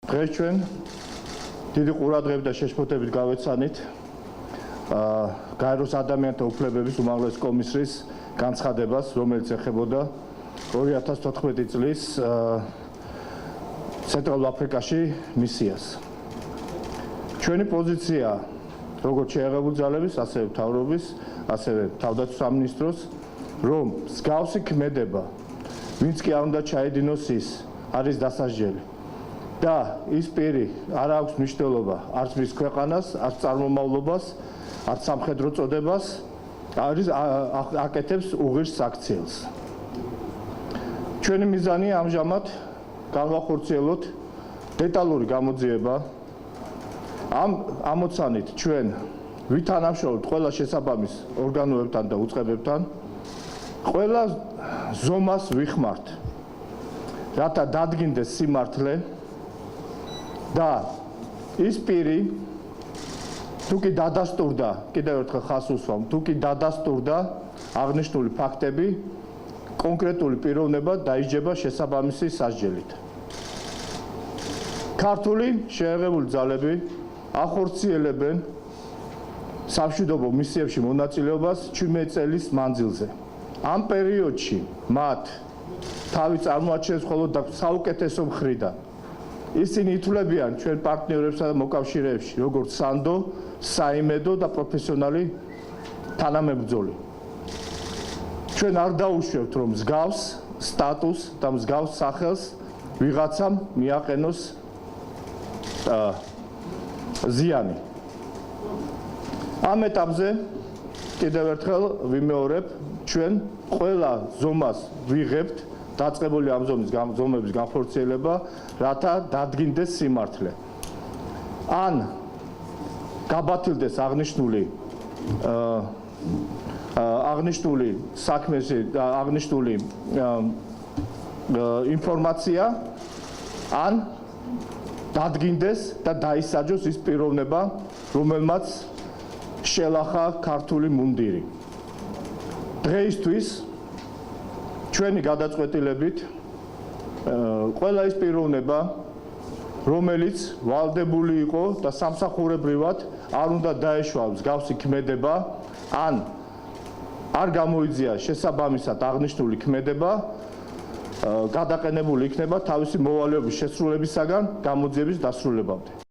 დღეს ჩვენ დიდი ყურადღებით და შეშფოთებით გავეცანით გაეროს ადამიანთა უფლებების უმაღლესი კომისრის განცხადებას, რომელიც ეხებოდა 2014 წლის ცენტრალურ აფრიკაში მისიას. ჩვენი პოზიცია, როგორც შეერთებული ძალების, ასევე მთავრობის, ასევე თავდაცვის სამინისტროს, რომ მსგავსი ქმედება, ვინც კი არ უნდა ჩაედინოს ის, არის დასაჯელი. და ის პირი არ აქვს მნიშვნელობა არც მის ქვეყანას, არც წარმომავლობას, არც სამხედრო წოდებას, არის აკეთებს უღირს საქციელს. ჩვენი მიზანია ამჟამად განვახორციელოთ დეტალური გამოძიება. ამ ამოცანით ჩვენ ვითანამშრომლობთ ყველა შესაბამის ორგანოებთან და უწყებებთან, ყველა ზომას ვიხმართ, რათა დადგინდეს სიმართლე და ის პირი თუ კი დადასტურდა, კიდევ ერთხელ ხაზს უსვამ, თუ კი დადასტურდა აღნიშნული ფაქტები, კონკრეტული პიროვნება დაიჯება შესაბამისი სასჯელით. ქართული შეერთებული ძალები ახორციელებენ სამშვიდობო მისიებში მონაწილეობას 17 წელის მანძილზე. ამ პერიოდში მათ თავი წარმოაჩენს მხოლოდ საუკეთესო მხრიდან. ისინი ითვლებიან ჩვენ პარტნიორებსა და მოკავშირეებში, როგორც სანდო, საიმედო და პროფესიონალი თანამებრძოლი. ჩვენ არ დაუშვებთ, რომ მსგავს სტატუს და მსგავს სახელს ვიღაცამ მიაყენოს ზიანი. ამ ეტაპზე კიდევ ერთხელ ვიმეორებ, ჩვენ ყველა ზომას ვიღებთ დაწყებული ამ ზომების განხორციელება, რათა დადგინდეს სიმართლე. ან გაბათილდეს აღნიშნული საქმეში აღნიშნული ინფორმაცია, ან დადგინდეს და დაისაჯოს ის პიროვნება, რომელმაც შელახა ქართული მუნდირი. დღეისთვის ჩვენი გადაწყვეტილებით ყველა ის პიროვნება, რომელიც ვალდებული იყო და სამსახურებრივად არ უნდა დაეშვა მსგავსი ქმედება, ან არ გამოიძია შესაბამისად აღნიშნული ქმედება, გადაყენებული იქნება თავისი მოვალეობის შესრულებისაგან გამოძიების დასრულებამდე.